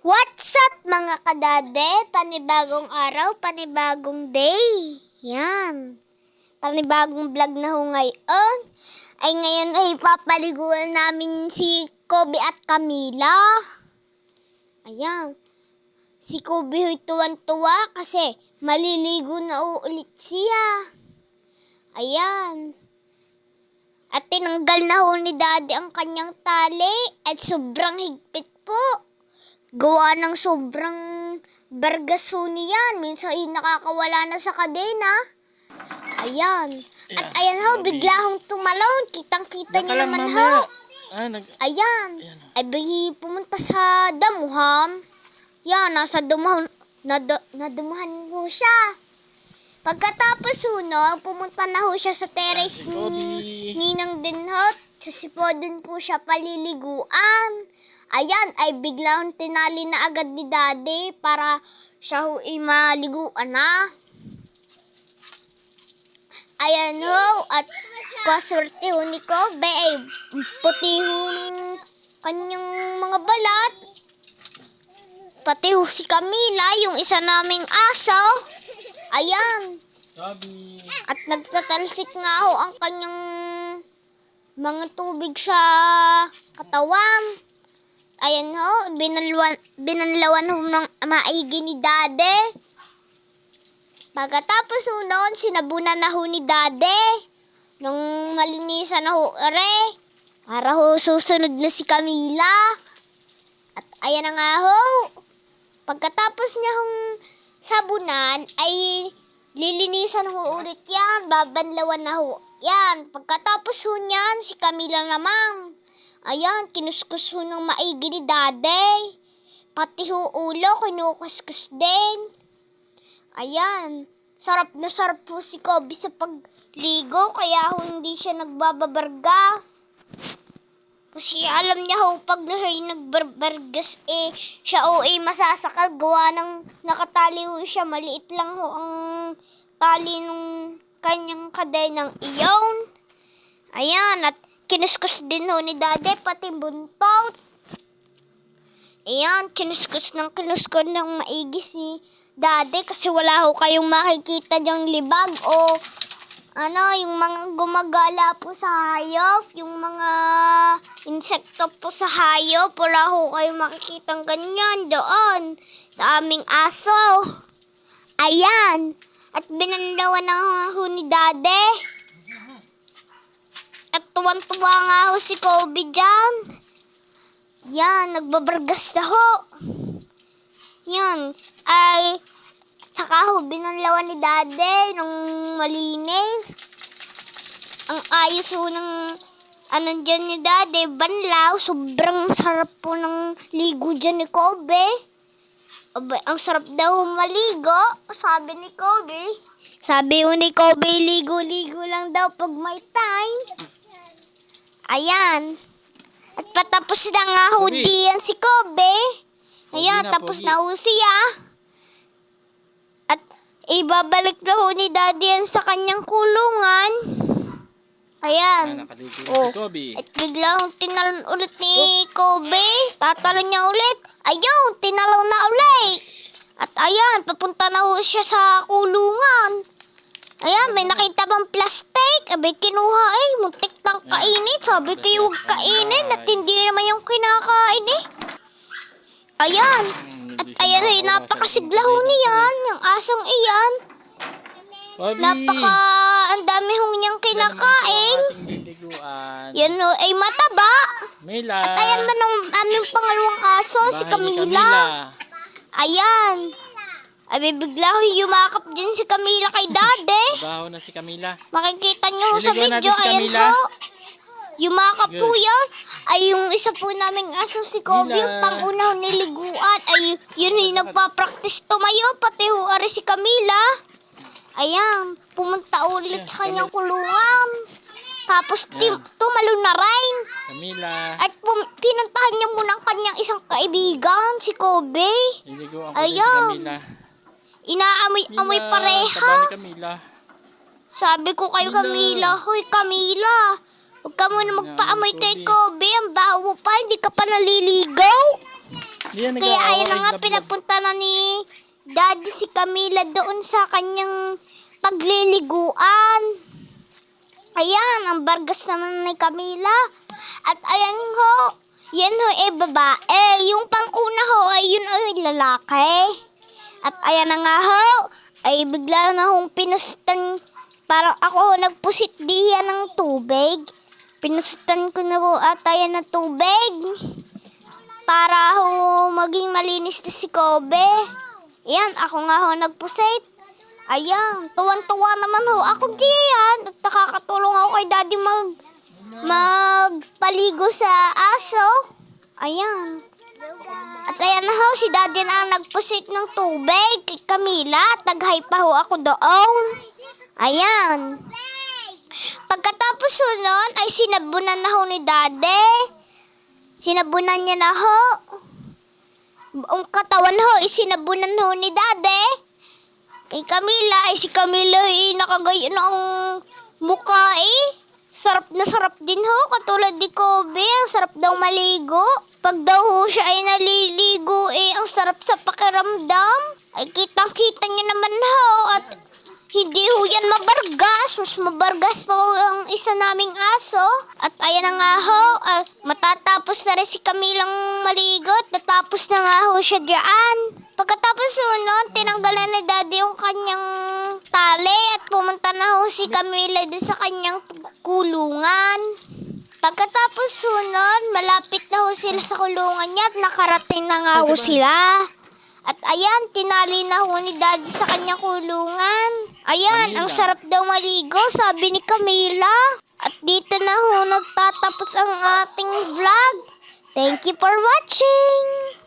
What's up mga kadade? Panibagong araw, panibagong day. Yan. Panibagong vlog na ho ngayon. Ay ngayon ay papaliguan namin si Kobe at Camila. Ayan. Si Kobe ho'y tuwan-tuwa kasi maliligo na ulit siya. Ayan. At tinanggal na ho ni Daddy ang kanyang tali at sobrang higpit po. Gawa ng sobrang bargaso niyan. Minsan ay nakakawala na sa kadena. Ayan. At ayan ho, bigla hong tumalon. Kitang-kita niyo naman ho. Ayan. Ay bigla pumunta sa damuhan. Yan, nasa damuhan. Nadamuhan ho siya. Pagkatapos ho, no, pumunta na ho siya sa terrace ni Ninang din ho. Sa sipodon po siya paliliguan. Ayan, ay biglang tinali na agad ni Daddy para siya ho ay maliguan na. Ayan ho, at kaswerte ho ni Kobe ay puti ho ng kanyang mga balat. Pati ho si Camila, yung isa naming aso. Ayan. At nagtatalsik nga ho ang kanyang mga tubig sa katawan. Ayan ho, binanlawan ho ng maigi ni Daddy. Pagkatapos ho noon, sinabunan na ho ni Daddy. Nung malinisan na ho, para ho susunod na si Camila. At ayan na nga ho, pagkatapos niya hong sabunan, ay lilinisan ho ulit yan, babanlawan na ho yan. Pagkatapos ho niyan, si Camila naman. Ayan, kinuskus ho ng maigi ni Daddy. Pati ho ulo, kinukuskus din. Ayan, sarap na sarap po si Kobe sa pagligo, kaya ho hindi siya nagbababargas. Kasi alam niya ho, pag nagbarbargas, siya ho masasakal, gawa ng nakatali ho siya. Maliit lang ho ang tali ng kanyang kadenang iyon. Ayan, at kinuskus din ho ni Daddy, pati buntot. Ayan, kinuskus ng maigi si Daddy kasi wala ho kayong makikita dyang libag o yung mga gumagala po sa hayop, yung mga insekto po sa hayop, wala ho kayong makikitang ganyan doon sa aming aso. Ayan, at binanlawan na ho ni Daddy. At tuwan-tuwa nga ho si Kobe dyan. Yan, nagbabargas na ho. Yan, ay saka ho, binanlawan ni Daddy nung malinis. Ang ayos ho ng dyan ni Daddy, banlaw. Sobrang sarap po ng ligo dyan ni Kobe. Abay, ang sarap daw maligo, sabi ni Kobe. Sabi ho ni Kobe, ligo-ligo lang daw pag may time. Ayan. At patapos na nga ho diyan si Kobe. Ayan, tapos na ho siya. At ibabalik na ho ni Daddy yan sa kanyang kulungan. Ayan. At biglang tinalon ulit ni Kobe. Tatalon niya ulit. Ayun, tinalaw na ulit. At ayan, papunta na ho siya sa kulungan. Ayan, may nakita bang plastic? Abay, kinuha muntik nang kainin. Sabi kayo huwag kainin at hindi naman yung kinakain Ayan. At ayan, napakasigla ho niyan. Yung asong iyan. Ang dami ho niyang kinakain. Yan ho, ay mataba. At ayan man ang aming pangalawang aso, si Camila. Ayan. Ay, bigla ho yumakap din si Camila kay Daddy. Trabaho na si Camila. Makikita niyo ho sa video. Ayan ho. Yumakap po yan. Ay, yung isa po naming aso si Kobe, yung pang-una ho niliguan. Ay, yun yung nagpa-practice tumayo. Pati ho ari si Camila. Ayan, pumunta ulit sa kanyang kulungan. Tapos tumalon na rin. Camila. At pinuntahan niya muna ang kanyang isang kaibigan, si Kobe. Ayan. Si Camila. Inaamoy parehas. Sabi ko kayo, Camila. Hoy, Camila. Huwag ka muna magpaamoy kay Kobe. Ang baho pa. Hindi ka pa naliligaw. Yan, Kaya ayun na nga, nag-aaway, pinapunta na ni Daddy si Camila doon sa kanyang pagliliguan. Ayan, ang bargas naman ni Camila. At ayan ho, yan ho babae. Yung pang-una ho ay yun ay lalaki. At ayan na nga ho, ay bigla na hong pinustan, parang ako ho nagpusit diya ng tubig. Pinustan ko na ho at ayan na tubig. Para ho maging malinis na si Kobe. Ayan, ako nga ho nagpusit. Ayan, tuwan-tuwa naman ho ako diyan. At nakakatulong ako kay Daddy magpaligo sa aso. Ayan. At ayan na ho, si Daddy na ang nagpusit ng tubig kay Camila. At nag-hi pa ho ako doon. Ayan. Pagkatapos ho nun, ay sinabunan na ho ni Daddy. Sinabunan niya na ho. Ang katawan ho, isinabunan ho ni Daddy. Kay Camila, ay si Camila ay nakagayon ang mukha eh. Sarap na sarap din ho, katulad ni Kobe. Ang sarap daw maligo. Pag daw ho siya ay naliligo eh, ang sarap sa pakiramdam. Ay kitang-kita niya naman ho at hindi ho yan mabargas. Mas mabargas pa ho ang isa naming aso. At ayan na nga ho, matatapos na rin si Camilang maligo at natapos na nga ho siya diyan. Pagkatapos ho nun, tinanggalan ni Daddy yung kanyang tali at pumunta na ho si Camila doon sa kanyang kulungan. Pagkatapos ho nun, malapit na ho sila sa kulungan niya at nakarating na nga ho sila. At ayan, tinali na ho ni Daddy sa kanyang kulungan. Ayan, ang sarap daw maligo, sabi ni Camila. At dito na ho nagtatapos ang ating vlog. Thank you for watching!